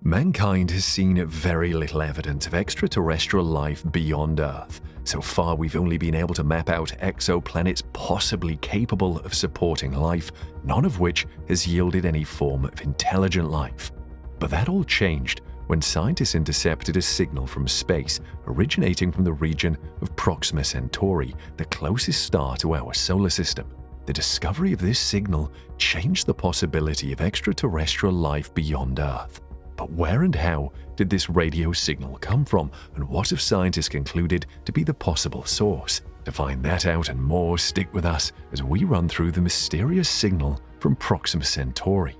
Mankind has seen very little evidence of extraterrestrial life beyond Earth. So far, we've only been able to map out exoplanets possibly capable of supporting life, none of which has yielded any form of intelligent life. But that all changed when scientists intercepted a signal from space originating from the region of Proxima Centauri, the closest star to our solar system. The discovery of this signal changed the possibility of extraterrestrial life beyond Earth. But where and how did this radio signal come from, and what have scientists concluded to be the possible source? To find that out and more, stick with us as we run through the mysterious signal from Proxima Centauri.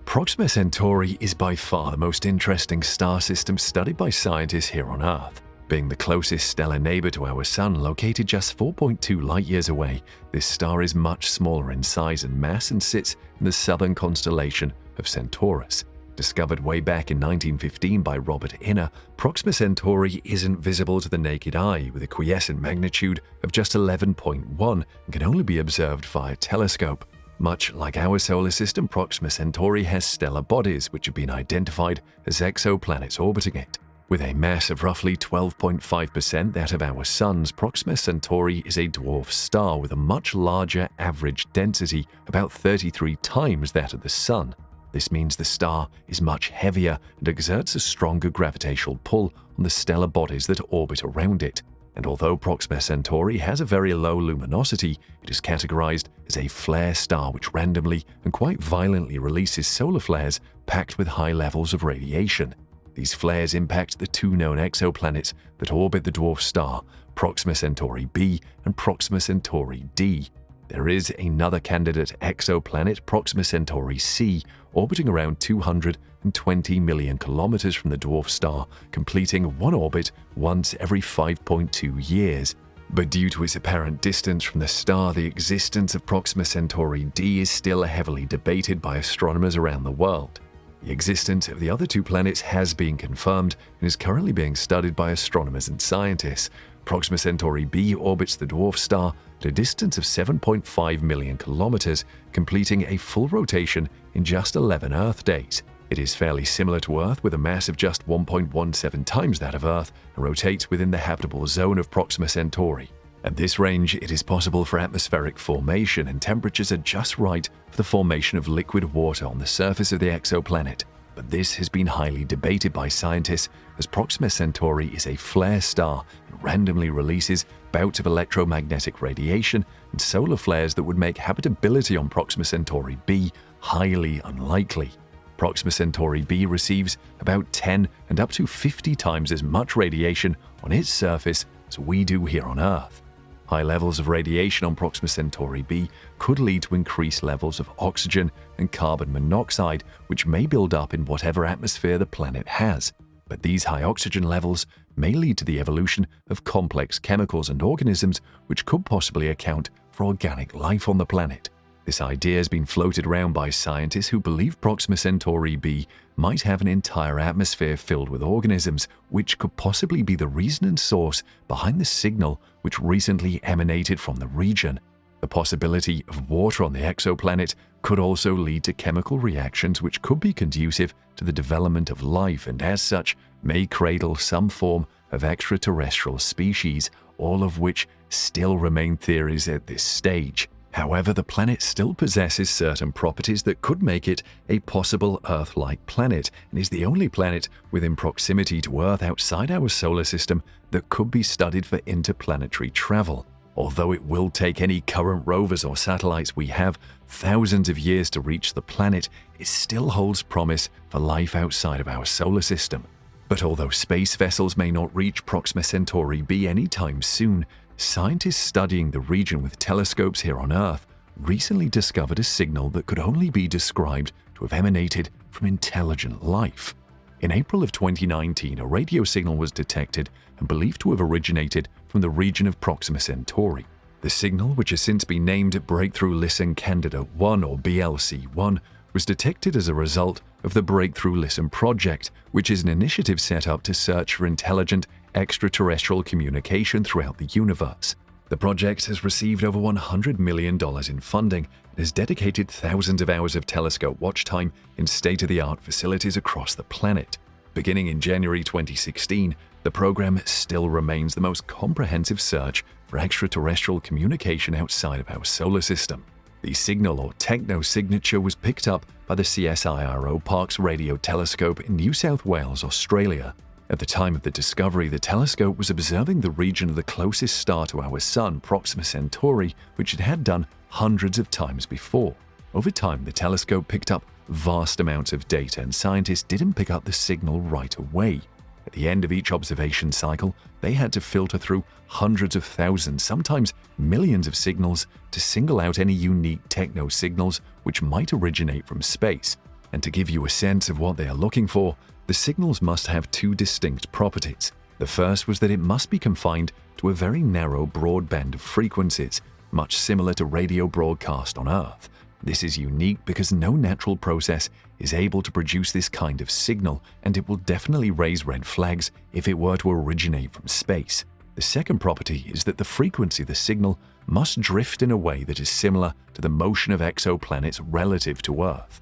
Proxima Centauri is by far the most interesting star system studied by scientists here on Earth. Being the closest stellar neighbor to our Sun, located just 4.2 light-years away, this star is much smaller in size and mass and sits in the southern constellation of Centaurus. Discovered way back in 1915 by Robert Inner, Proxima Centauri isn't visible to the naked eye with a quiescent magnitude of just 11.1 and can only be observed via telescope. Much like our solar system, Proxima Centauri has stellar bodies which have been identified as exoplanets orbiting it. With a mass of roughly 12.5% that of our Sun's, Proxima Centauri is a dwarf star with a much larger average density, about 33 times that of the Sun. This means the star is much heavier and exerts a stronger gravitational pull on the stellar bodies that orbit around it. And although Proxima Centauri has a very low luminosity, it is categorized as a flare star which randomly and quite violently releases solar flares packed with high levels of radiation. These flares impact the two known exoplanets that orbit the dwarf star, Proxima Centauri b and Proxima Centauri d. There is another candidate exoplanet, Proxima Centauri c, orbiting around 220 million kilometers from the dwarf star, completing one orbit once every 5.2 years. But due to its apparent distance from the star, the existence of Proxima Centauri d is still heavily debated by astronomers around the world. The existence of the other two planets has been confirmed and is currently being studied by astronomers and scientists. Proxima Centauri b orbits the dwarf star at a distance of 7.5 million kilometers, completing a full rotation in just 11 Earth days. It is fairly similar to Earth with a mass of just 1.17 times that of Earth and rotates within the habitable zone of Proxima Centauri. At this range, it is possible for atmospheric formation, and temperatures are just right for the formation of liquid water on the surface of the exoplanet. But this has been highly debated by scientists, as Proxima Centauri is a flare star and randomly releases bouts of electromagnetic radiation and solar flares that would make habitability on Proxima Centauri b highly unlikely. Proxima Centauri b receives about 10 and up to 50 times as much radiation on its surface as we do here on Earth. High levels of radiation on Proxima Centauri b could lead to increased levels of oxygen and carbon monoxide, which may build up in whatever atmosphere the planet has. But these high oxygen levels may lead to the evolution of complex chemicals and organisms which could possibly account for organic life on the planet. This idea has been floated around by scientists who believe Proxima Centauri b might have an entire atmosphere filled with organisms, which could possibly be the reason and source behind the signal which recently emanated from the region. The possibility of water on the exoplanet could also lead to chemical reactions which could be conducive to the development of life and as such may cradle some form of extraterrestrial species, all of which still remain theories at this stage. However, the planet still possesses certain properties that could make it a possible Earth-like planet and is the only planet within proximity to Earth outside our solar system that could be studied for interplanetary travel. Although it will take any current rovers or satellites we have thousands of years to reach the planet, it still holds promise for life outside of our solar system. But although space vessels may not reach Proxima Centauri b anytime soon, scientists studying the region with telescopes here on Earth recently discovered a signal that could only be described to have emanated from intelligent life. In April of 2019, a radio signal was detected and believed to have originated from the region of Proxima Centauri. The signal, which has since been named Breakthrough Listen Candidate 1 or BLC-1, was detected as a result of the Breakthrough Listen project, which is an initiative set up to search for intelligent extraterrestrial communication throughout the universe. The project has received over $100 million in funding and has dedicated thousands of hours of telescope watch time in state-of-the-art facilities across the planet. Beginning in January 2016, the program still remains the most comprehensive search for extraterrestrial communication outside of our solar system. The signal or techno-signature was picked up by the CSIRO Parkes Radio Telescope in New South Wales, Australia. At the time of the discovery, the telescope was observing the region of the closest star to our Sun, Proxima Centauri, which it had done hundreds of times before. Over time, the telescope picked up vast amounts of data, and scientists didn't pick up the signal right away. At the end of each observation cycle, they had to filter through hundreds of thousands, sometimes millions of signals to single out any unique techno-signals which might originate from space. And to give you a sense of what they are looking for, the signals must have two distinct properties. The first was that it must be confined to a very narrow broad band of frequencies, much similar to radio broadcast on Earth. This is unique because no natural process is able to produce this kind of signal, and it will definitely raise red flags if it were to originate from space. The second property is that the frequency of the signal must drift in a way that is similar to the motion of exoplanets relative to Earth.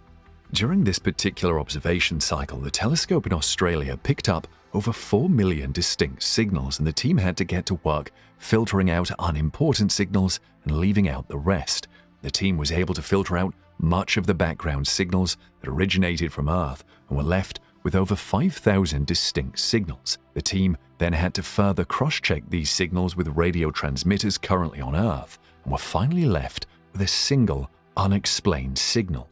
During this particular observation cycle, the telescope in Australia picked up over 4 million distinct signals, and the team had to get to work filtering out unimportant signals and leaving out the rest. The team was able to filter out much of the background signals that originated from Earth and were left with over 5,000 distinct signals. The team then had to further cross-check these signals with radio transmitters currently on Earth and were finally left with a single, unexplained signal.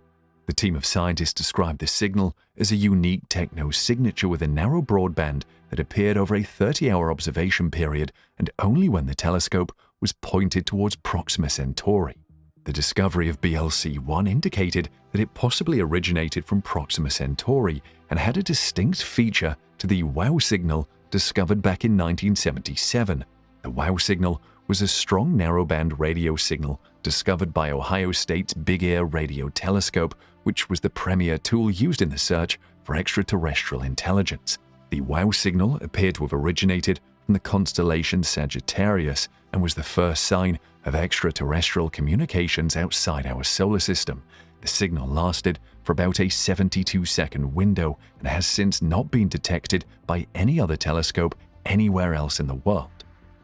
The team of scientists described the signal as a unique techno-signature with a narrow broadband that appeared over a 30-hour observation period and only when the telescope was pointed towards Proxima Centauri. The discovery of BLC-1 indicated that it possibly originated from Proxima Centauri and had a distinct feature to the WOW signal discovered back in 1977. The WOW signal was a strong narrowband radio signal discovered by Ohio State's Big Ear Radio Telescope, which was the premier tool used in the search for extraterrestrial intelligence. The WOW signal appeared to have originated from the constellation Sagittarius and was the first sign of extraterrestrial communications outside our solar system. The signal lasted for about a 72-second window and has since not been detected by any other telescope anywhere else in the world.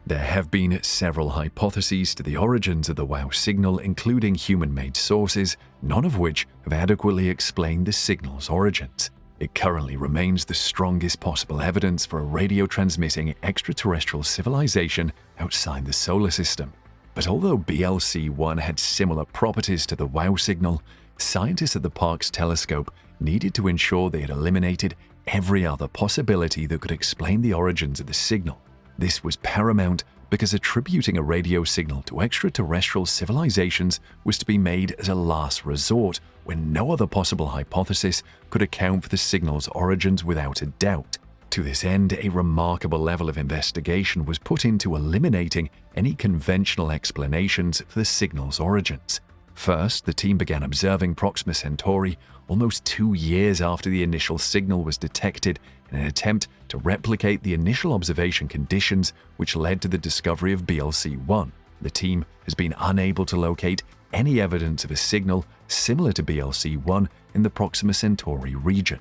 There have been several hypotheses to the origins of the WOW signal, including human-made sources, none of which have adequately explained the signal's origins. It currently remains the strongest possible evidence for a radio-transmitting extraterrestrial civilization outside the solar system. But although BLC-1 had similar properties to the WOW signal, scientists at the Parkes telescope needed to ensure they had eliminated every other possibility that could explain the origins of the signal. This was paramount because attributing a radio signal to extraterrestrial civilizations was to be made as a last resort when no other possible hypothesis could account for the signal's origins without a doubt. To this end, a remarkable level of investigation was put into eliminating any conventional explanations for the signal's origins. First, the team began observing Proxima Centauri almost 2 years after the initial signal was detected in an attempt to replicate the initial observation conditions which led to the discovery of BLC-1. The team has been unable to locate any evidence of a signal similar to BLC-1 in the Proxima Centauri region.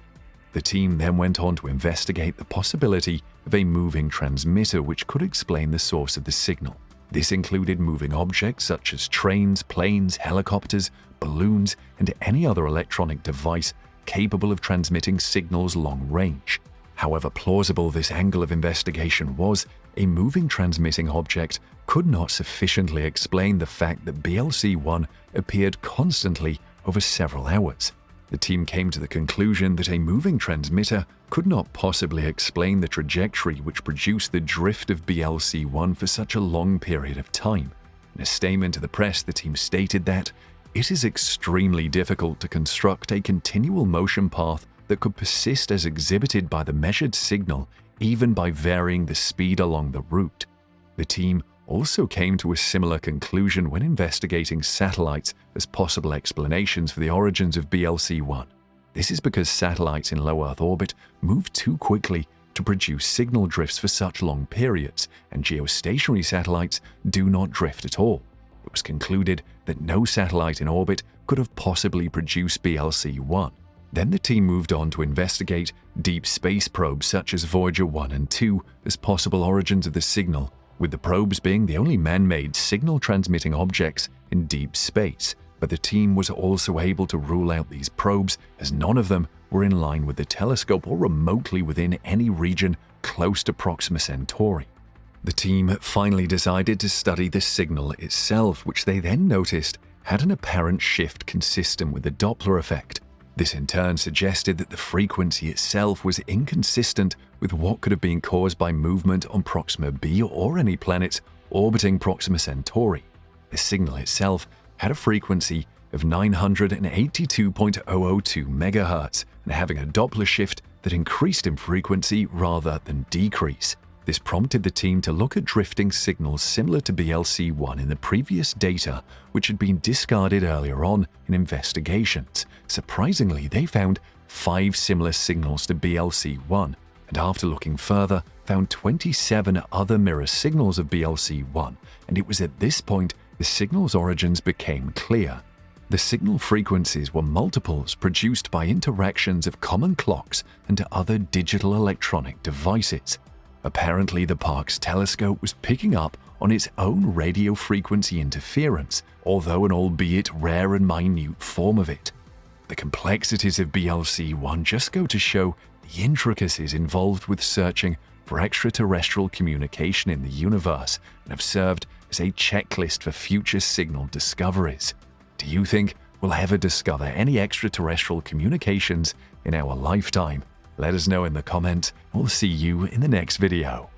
The team then went on to investigate the possibility of a moving transmitter which could explain the source of the signal. This included moving objects such as trains, planes, helicopters, balloons, and any other electronic device capable of transmitting signals long range. However plausible this angle of investigation was, a moving transmitting object could not sufficiently explain the fact that BLC-1 appeared constantly over several hours. The team came to the conclusion that a moving transmitter could not possibly explain the trajectory which produced the drift of BLC-1 for such a long period of time. In a statement to the press, the team stated that it is extremely difficult to construct a continual motion path that could persist as exhibited by the measured signal, even by varying the speed along the route. The team also came to a similar conclusion when investigating satellites as possible explanations for the origins of BLC-1. This is because satellites in low Earth orbit move too quickly to to produce signal drifts for such long periods, and geostationary satellites do not drift at all. It was concluded that no satellite in orbit could have possibly produced BLC-1. Then the team moved on to investigate deep space probes such as Voyager 1 and 2 as possible origins of the signal, with the probes being the only man-made signal-transmitting objects in deep space. But the team was also able to rule out these probes as none of them were in line with the telescope or remotely within any region close to Proxima Centauri. The team finally decided to study the signal itself, which they then noticed had an apparent shift consistent with the Doppler effect. This in turn suggested that the frequency itself was inconsistent with what could have been caused by movement on Proxima b or any planets orbiting Proxima Centauri. The signal itself had a frequency of 982.002 MHz and having a Doppler shift that increased in frequency rather than decrease. This prompted the team to look at drifting signals similar to BLC-1 in the previous data, which had been discarded earlier on in investigations. Surprisingly, they found 5 similar signals to BLC-1, and after looking further, found 27 other mirror signals of BLC-1, and it was at this point the signal's origins became clear. The signal frequencies were multiples produced by interactions of common clocks and other digital electronic devices. Apparently, the Parkes telescope was picking up on its own radio frequency interference, although an albeit rare and minute form of it. The complexities of BLC-1 just go to show the intricacies involved with searching for extraterrestrial communication in the universe and have served as a checklist for future signal discoveries. Do you think we'll ever discover any extraterrestrial communications in our lifetime? Let us know in the comments. We'll see you in the next video.